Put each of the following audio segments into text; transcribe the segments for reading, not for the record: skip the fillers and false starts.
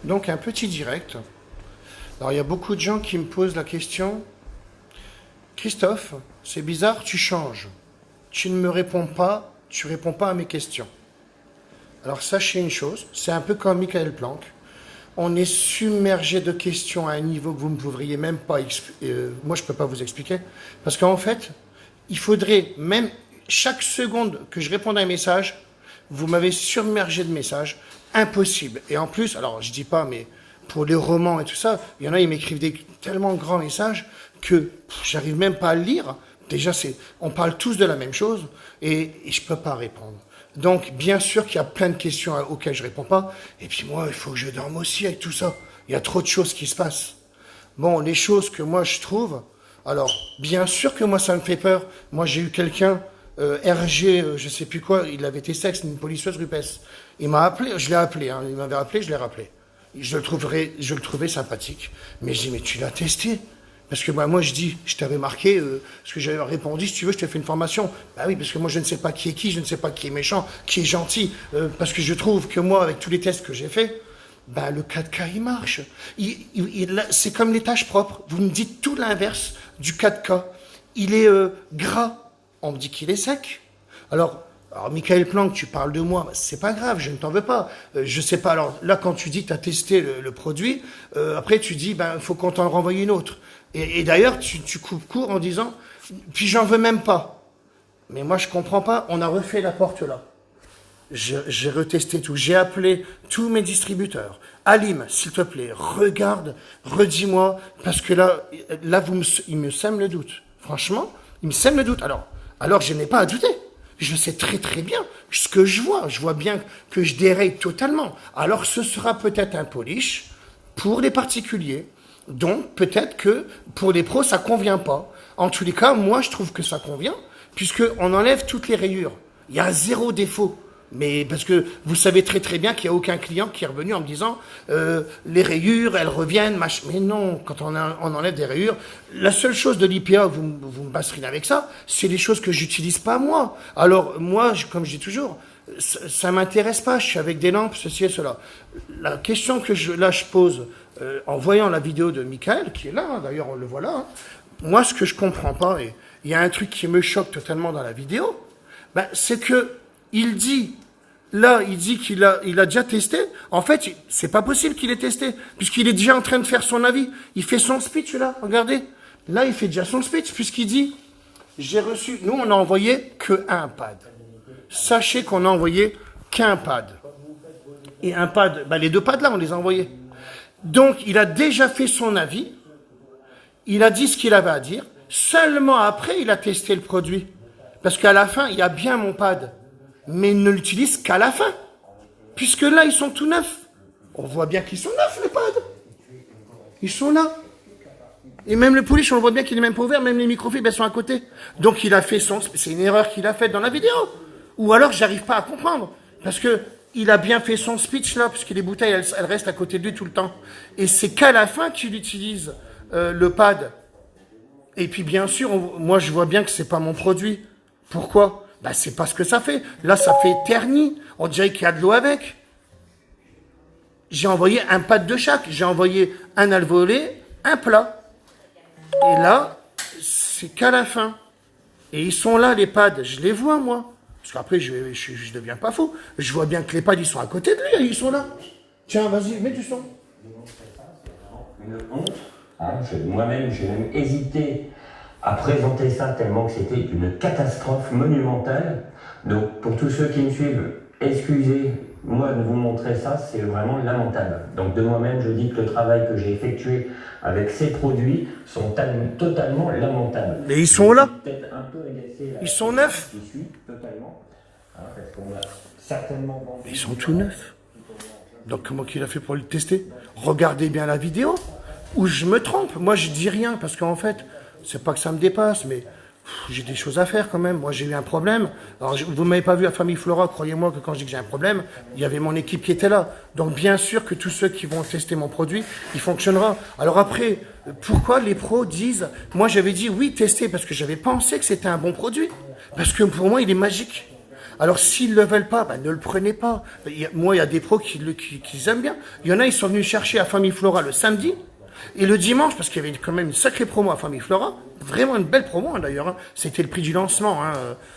Donc un petit direct. Alors il y a beaucoup de gens qui me posent la question, Christophe, c'est bizarre, tu changes. Tu ne me réponds pas, tu réponds pas à mes questions. Alors sachez une chose, c'est un peu comme Michael Planck. On est submergé de questions à un niveau que vous ne pourriez même pas moi je ne peux pas vous expliquer. Parce qu'en fait, il faudrait même chaque seconde que je réponde à un message, vous m'avez submergé de messages, impossible. Et en plus, alors je dis pas, mais pour les romans et tout ça, il y en a, ils m'écrivent des tellement grands messages que j'arrive même pas à le lire. Déjà, on parle tous de la même chose et je peux pas répondre. Donc, bien sûr qu'il y a plein de questions auxquelles je réponds pas. Et puis moi, il faut que je dorme aussi avec tout ça. Il y a trop de choses qui se passent. Bon, les choses que moi je trouve, alors, bien sûr que moi ça me fait peur. Moi, j'ai eu quelqu'un, RG, je sais plus quoi, il avait été sexe, une polisseuse rupestre. Il m'a appelé, je l'ai appelé, hein, il m'avait appelé, je l'ai rappelé. Je le trouvais sympathique. Mais je dis, mais tu l'as testé? Parce que moi je dis, je t'avais marqué, parce que j'avais répondu, si tu veux, je te fais une formation. Bah oui, parce que moi je ne sais pas qui est qui, je ne sais pas qui est méchant, qui est gentil. Parce que je trouve que moi, avec tous les tests que j'ai faits, bah, le 4K, il marche. C'est comme les tâches propres. Vous me dites tout l'inverse du 4K. Il est gras. On me dit qu'il est sec. Alors, Michael Planck, tu parles de moi, c'est pas grave, je ne t'en veux pas. Je sais pas, alors là, quand tu dis que tu as testé le produit, après tu dis, ben, il faut qu'on t'en renvoie une autre. Et d'ailleurs, tu coupes court en disant, puis j'en veux même pas. Mais moi, je comprends pas, on a refait la porte là. J'ai retesté tout, j'ai appelé tous mes distributeurs. Alim, s'il te plaît, regarde, redis-moi, parce que là il me sème le doute. Franchement, il me sème le doute. Alors je n'ai pas à douter. Je sais très très bien ce que je vois. Je vois bien que je déraille totalement. Alors ce sera peut-être un polish pour les particuliers. Donc peut-être que pour les pros, ça convient pas. En tous les cas, moi je trouve que ça convient, puisqu'on enlève toutes les rayures. Il y a zéro défaut. Mais parce que vous savez très très bien qu'il n'y a aucun client qui est revenu en me disant les rayures, elles reviennent, Mais non, quand on enlève des rayures, la seule chose de l'IPA, vous me basserez avec ça, c'est les choses que j'utilise pas moi. Alors moi, comme je dis toujours, ça m'intéresse pas, je suis avec des lampes, ceci et cela. La question que je pose en voyant la vidéo de Michael, qui est là, hein, d'ailleurs on le voit là, hein, moi ce que je comprends pas, et il y a un truc qui me choque totalement dans la vidéo, ben, c'est que il dit qu'il a déjà testé. En fait, c'est pas possible qu'il ait testé, puisqu'il est déjà en train de faire son avis. Il fait son speech, là, regardez. Là, il fait déjà son speech, puisqu'il dit, j'ai reçu, nous, on n'a envoyé qu'un pad. Sachez qu'on a envoyé qu'un pad. Et un pad, les deux pads là, on les a envoyés. Donc, il a déjà fait son avis. Il a dit ce qu'il avait à dire. Seulement après, il a testé le produit. Parce qu'à la fin, il y a bien mon pad. Mais ils ne l'utilisent qu'à la fin. Puisque là, ils sont tout neufs. On voit bien qu'ils sont neufs, les pads. Ils sont là. Et même le polish, on le voit bien qu'il est même pas ouvert, même les microfibres, elles sont à côté. Donc il a fait c'est une erreur qu'il a faite dans la vidéo. Ou alors, j'arrive pas à comprendre. Parce que il a bien fait son speech là, puisque les bouteilles, elles restent à côté de lui tout le temps. Et c'est qu'à la fin qu'il utilise le pad. Et puis bien sûr, moi je vois bien que c'est pas mon produit. Pourquoi? C'est pas ce que ça fait. Là, ça fait terni. On dirait qu'il y a de l'eau avec. J'ai envoyé un pad de chaque. J'ai envoyé un alvéolé, un plat. Et là, c'est qu'à la fin. Et ils sont là, les pads. Je les vois, moi. Parce qu'après, je deviens pas fou. Je vois bien que les pads, ils sont à côté de lui. Ils sont là. Tiens, vas-y, mets du son. Une honte. Moi-même, j'ai même hésité à présenter ça tellement que c'était une catastrophe monumentale. Donc pour tous ceux qui me suivent, excusez-moi de vous montrer ça, c'est vraiment lamentable. Donc de moi-même, je dis que le travail que j'ai effectué avec ces produits sont totalement lamentables. Mais ils sont là. Ils sont neufs. Totalement. Parce qu'on a certainement vendu. Ils sont tout neufs. Donc comment qu'il a fait pour le tester? Regardez bien la vidéo. Ou je me trompe. Moi je dis rien parce qu'en fait, c'est pas que ça me dépasse, mais j'ai des choses à faire quand même. Moi, j'ai eu un problème. Alors, vous m'avez pas vu à Famille Flora, croyez-moi que quand je dis que j'ai un problème, il y avait mon équipe qui était là. Donc, bien sûr que tous ceux qui vont tester mon produit, il fonctionnera. Alors après, pourquoi les pros disent... Moi, j'avais dit oui, tester, parce que j'avais pensé que c'était un bon produit. Parce que pour moi, il est magique. Alors, s'ils le veulent pas, ne le prenez pas. Moi, il y a des pros qui aiment bien. Il y en a, ils sont venus chercher à Famille Flora le samedi. Et le dimanche, parce qu'il y avait quand même une sacrée promo à Famille Flora, vraiment une belle promo d'ailleurs, hein. C'était le prix du lancement, hein.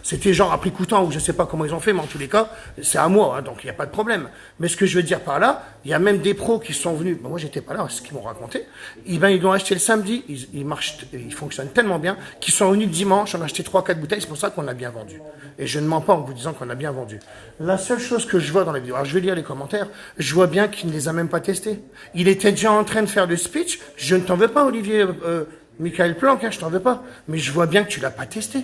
C'était genre à prix coûtant, ou je sais pas comment ils ont fait, mais en tous les cas, c'est à moi, hein, donc il n'y a pas de problème. Mais ce que je veux dire par là, il y a même des pros qui sont venus, moi j'étais pas là, c'est ce qu'ils m'ont raconté, ils l'ont acheté le samedi, ils fonctionnent tellement bien, qu'ils sont venus le dimanche, on a acheté 3-4 bouteilles, c'est pour ça qu'on a bien vendu. Et je ne mens pas en vous disant qu'on a bien vendu. La seule chose que je vois dans la vidéo, alors je vais lire les commentaires, je vois bien qu'il ne les a même pas testés. Il était déjà en train de faire le speech, je ne t'en veux pas Olivier, Michael Planck, hein, je t'en veux pas, mais je vois bien que tu l'as pas testé.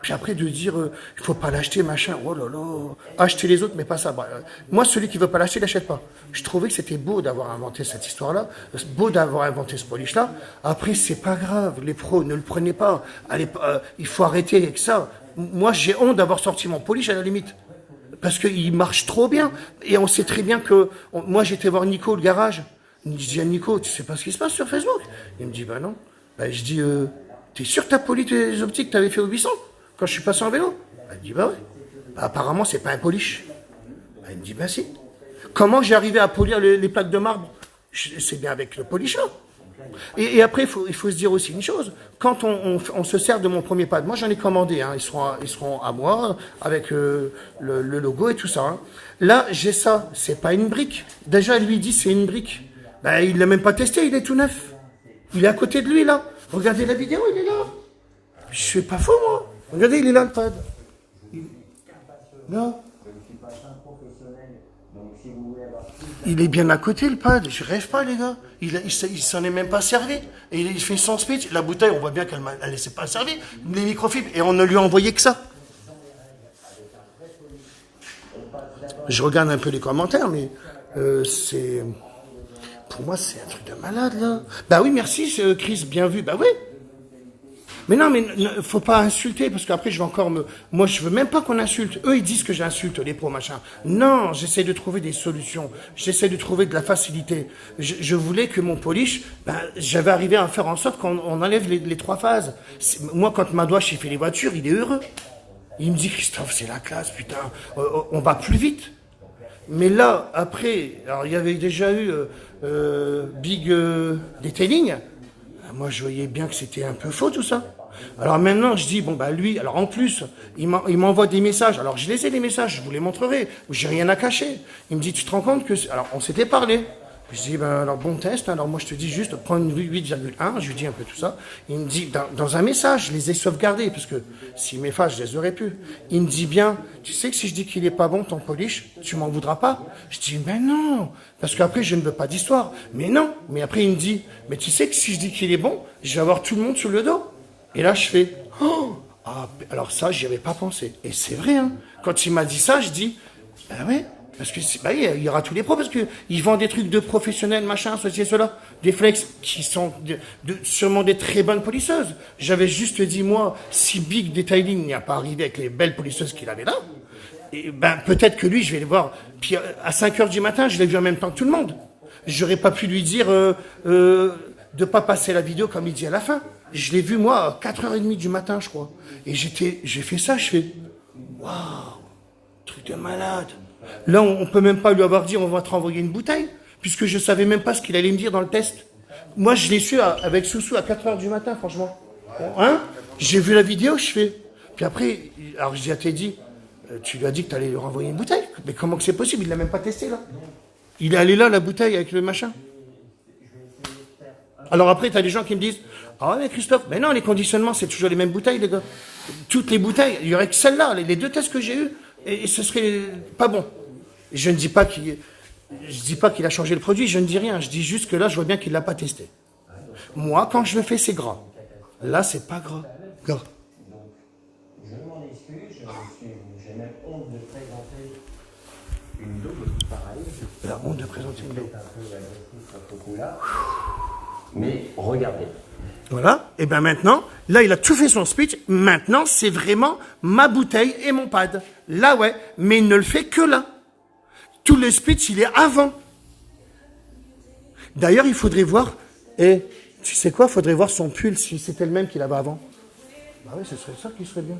Puis après de dire, il faut pas l'acheter, machin, oh là là, acheter les autres, mais pas ça. Bah, moi, celui qui veut pas l'acheter, il l'achète pas. Je trouvais que c'était beau d'avoir inventé cette histoire-là, beau d'avoir inventé ce polish-là. Après, c'est pas grave, les pros, ne le prenez pas. Allez, il faut arrêter avec ça. Moi, j'ai honte d'avoir sorti mon polish à la limite. Parce qu'il marche trop bien. Et on sait très bien que, moi, j'étais voir Nico, le garage. Je dis à Nico, tu sais pas ce qui se passe sur Facebook? Il me dit, bah non. Bah, je dis, t'es sûr que t'as poli tes optiques que t'avais fait au buisson quand je suis passé en vélo? Bah, il me dit, bah ouais. Bah, apparemment, c'est pas un polish. Bah, il me dit, bah si. Comment j'ai arrivé à polir les plaques de marbre? C'est bien avec le polish là. Et après, il faut se dire aussi une chose. Quand on se sert de mon premier pad, moi j'en ai commandé, hein, ils seront à moi, avec le logo et tout ça. Hein. Là, j'ai ça, c'est pas une brique. Déjà, lui dit c'est une brique. Ben, il l'a même pas testé, il est tout neuf. Il est à côté de lui, là. Regardez la vidéo, il est là. Je suis pas faux, moi. Regardez, il est là, le pad. Là. Il est bien à côté, le pad. Je rêve pas, les gars. Il s'en est même pas servi. Et il fait son speech. La bouteille, on voit bien qu'elle ne s'est pas servie. Les microfibres. Et on ne lui a envoyé que ça. Je regarde un peu les commentaires, mais c'est... Pour moi, c'est un truc de malade, là. Bah oui, merci, Chris, bien vu. Bah oui. Mais non, mais faut pas insulter, parce qu'après, je vais encore me... Moi, je veux même pas qu'on insulte. Eux, ils disent que j'insulte les pros, machin. Non, j'essaie de trouver des solutions. J'essaie de trouver de la facilité. Je voulais que mon polish, j'avais arrivé à faire en sorte qu'on enlève les 3 phases. Moi, quand Madouache, il fait les voitures, il est heureux. Il me dit, Christophe, c'est la classe, putain, on va plus vite. Mais là, après, alors il y avait déjà eu Big Detailing. Moi, je voyais bien que c'était un peu faux, tout ça. Alors maintenant, je dis, bon, bah lui, alors en plus, il m'envoie des messages. Alors je les ai, les messages, je vous les montrerai. J'ai rien à cacher. Il me dit, tu te rends compte que... Alors, on s'était parlé. Je dis, ben alors bon test, alors moi je te dis juste, prends une 8,1, je lui dis un peu tout ça. Il me dit, dans un message, je les ai sauvegardés, parce que s'il m'efface, je les aurais pu. Il me dit bien, tu sais que si je dis qu'il est pas bon ton polish, tu m'en voudras pas? Je dis, ben non, parce qu'après je ne veux pas d'histoire. Mais non, mais après il me dit, mais tu sais que si je dis qu'il est bon, je vais avoir tout le monde sur le dos. Et là je fais, oh, ah, alors ça j'y avais pas pensé. Et c'est vrai, hein. Quand il m'a dit ça, je dis, ben ouais. Parce que il y aura tous les pros, parce qu'ils vendent des trucs de professionnels, machin, ceci et cela. Des flex qui sont sûrement des très bonnes polisseuses. J'avais juste dit, moi, si Big Detailing n'y a pas arrivé avec les belles polisseuses qu'il avait là, et peut-être que lui, je vais le voir. Puis à 5h du matin, je l'ai vu en même temps que tout le monde. J'aurais pas pu lui dire de pas passer la vidéo comme il dit à la fin. Je l'ai vu, moi, à 4h30 du matin, je crois. Et j'ai fait ça, je fais, waouh, truc de malade. Là, on peut même pas lui avoir dit, on va te renvoyer une bouteille, puisque je savais même pas ce qu'il allait me dire dans le test. Moi, je l'ai su avec Soussou à 4h du matin, franchement. Hein? J'ai vu la vidéo, je fais. Puis après, alors je dis à Teddy, tu lui as dit que tu allais lui renvoyer une bouteille. Mais comment que c'est possible? Il l'a même pas testé, là. Il est allé là, la bouteille, avec le machin. Alors après, tu as des gens qui me disent, ah ouais, Christophe, mais non, les conditionnements, c'est toujours les mêmes bouteilles, les gars. Toutes les bouteilles, il y aurait que celle-là, les 2 tests que j'ai eus, et ce serait pas bon. Je ne dis pas qu'il a changé le produit, je ne dis rien. Je dis juste que là, je vois bien qu'il l'a pas testé. Moi, quand je le fais, c'est gras. Là, c'est pas gras. Gras. Je m'en excuse, j'ai même honte de présenter une double pareille. La honte de présenter une double. Mais regardez. Voilà, et bien maintenant, là il a tout fait son speech, maintenant c'est vraiment ma bouteille et mon pad. Là ouais, mais il ne le fait que là. Tout le speech il est avant. D'ailleurs il faudrait voir, et tu sais quoi, il faudrait voir son pull si c'était le même qu'il avait avant. Bah oui, ce serait ça qui serait bien.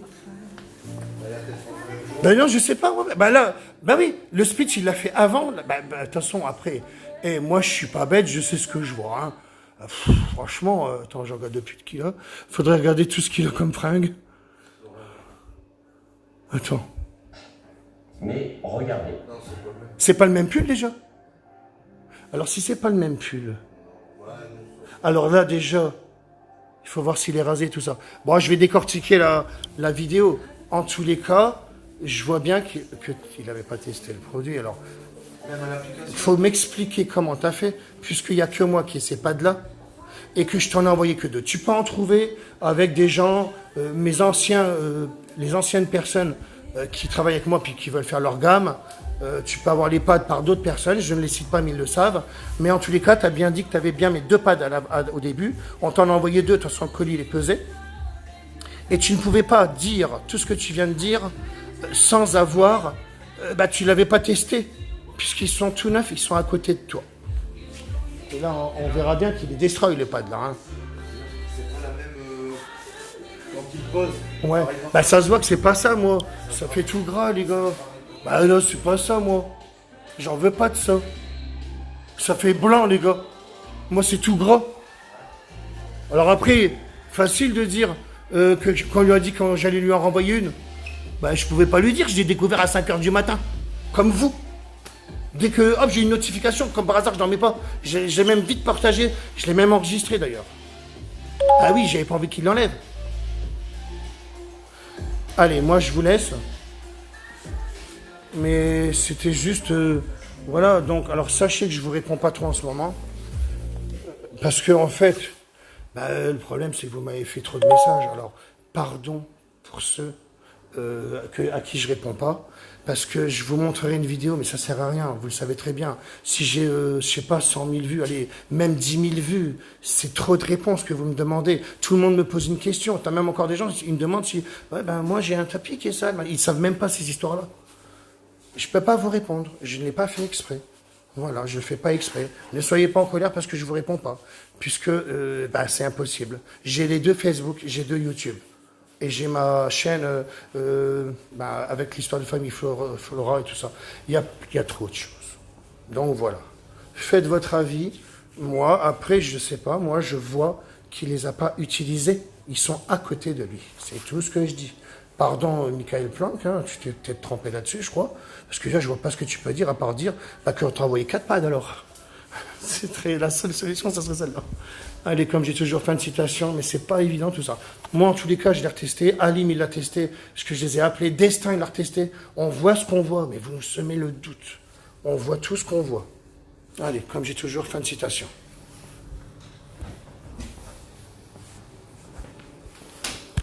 Ben non, je sais pas. Ouais. Ben là, ben oui, le speech, il l'a fait avant. De toute façon, après. Et moi, je suis pas bête, je sais ce que je vois. Hein. Franchement, attends, je regarde depuis qu'il a. Faudrait regarder tout ce qu'il a comme fringue. Attends. Mais regardez. C'est pas le même pull déjà? Alors si c'est pas le même pull, alors là déjà, il faut voir s'il est rasé tout ça. Bon, je vais décortiquer la vidéo. En tous les cas, je vois bien qu'il n'avait pas testé le produit. Alors, il faut m'expliquer comment tu as fait, puisqu'il n'y a que moi qui ai ces pads-là, et que je t'en ai envoyé que deux. Tu peux en trouver avec des gens, les anciennes personnes qui travaillent avec moi puis qui veulent faire leur gamme. Tu peux avoir les pads par d'autres personnes, je ne les cite pas mais ils le savent. Mais en tous les cas, tu as bien dit que tu avais bien mes deux pads au début. On t'en a envoyé deux, de toute façon le colis il est pesé. Et tu ne pouvais pas dire tout ce que tu viens de dire sans avoir... tu ne l'avais pas testé, puisqu'ils sont tout neufs, ils sont à côté de toi. Et là, on verra bien qu'il est destroy les pads là. Hein. C'est pas la même quand il pose. Ouais, ça se voit que c'est pas ça, moi. Ça fait tout gras, les gars. Bah non, c'est pas ça, moi. J'en veux pas de ça. Ça fait blanc, les gars. Moi, c'est tout gras. Alors après, facile de dire qu'on lui a dit quand j'allais lui en renvoyer une. Bah, je pouvais pas lui dire, je l'ai découvert à 5h du matin. Comme vous. Dès que, hop, j'ai une notification, comme par hasard, je n'en mets pas. J'ai même vite partagé, je l'ai même enregistré d'ailleurs. Ah oui, j'avais pas envie qu'il l'enlève. Allez, moi je vous laisse. Mais c'était juste... voilà, donc, alors sachez que je vous réponds pas trop en ce moment. Parce que, en fait, le problème c'est que vous m'avez fait trop de messages. Alors, pardon pour ceux à qui je réponds pas. Parce que je vous montrerai une vidéo, mais ça sert à rien, vous le savez très bien. Si j'ai, je sais pas, 100 000 vues, allez, même 10 000 vues, c'est trop de réponses que vous me demandez. Tout le monde me pose une question. T'as même encore des gens qui me demandent si, moi j'ai un tapis qui est sale. Ils savent même pas ces histoires-là. Je peux pas vous répondre. Je ne l'ai pas fait exprès. Voilà, je ne fais pas exprès. Ne soyez pas en colère parce que je vous réponds pas. Puisque, c'est impossible. J'ai les deux Facebook, j'ai deux YouTube. Et j'ai ma chaîne avec l'histoire de famille Flora et tout ça. Il y a trop de choses. Donc voilà. Faites votre avis. Moi, après, je ne sais pas. Moi, je vois qu'il ne les a pas utilisés. Ils sont à côté de lui. C'est tout ce que je dis. Pardon, Michael Planck, hein, tu t'es peut-être trompé là-dessus, je crois. Parce que là, je vois pas ce que tu peux dire, à part dire qu'on t'a envoyé 4 pads alors. La seule solution, ça serait celle-là. Allez, comme j'ai toujours fin de citation, mais c'est pas évident tout ça. Moi, en tous les cas, je l'ai retesté. Alim, il l'a testé, parce que je les ai appelés. Destin, il l'a retesté. On voit ce qu'on voit, mais vous nous semez le doute. On voit tout ce qu'on voit. Allez, comme j'ai toujours fin de citation.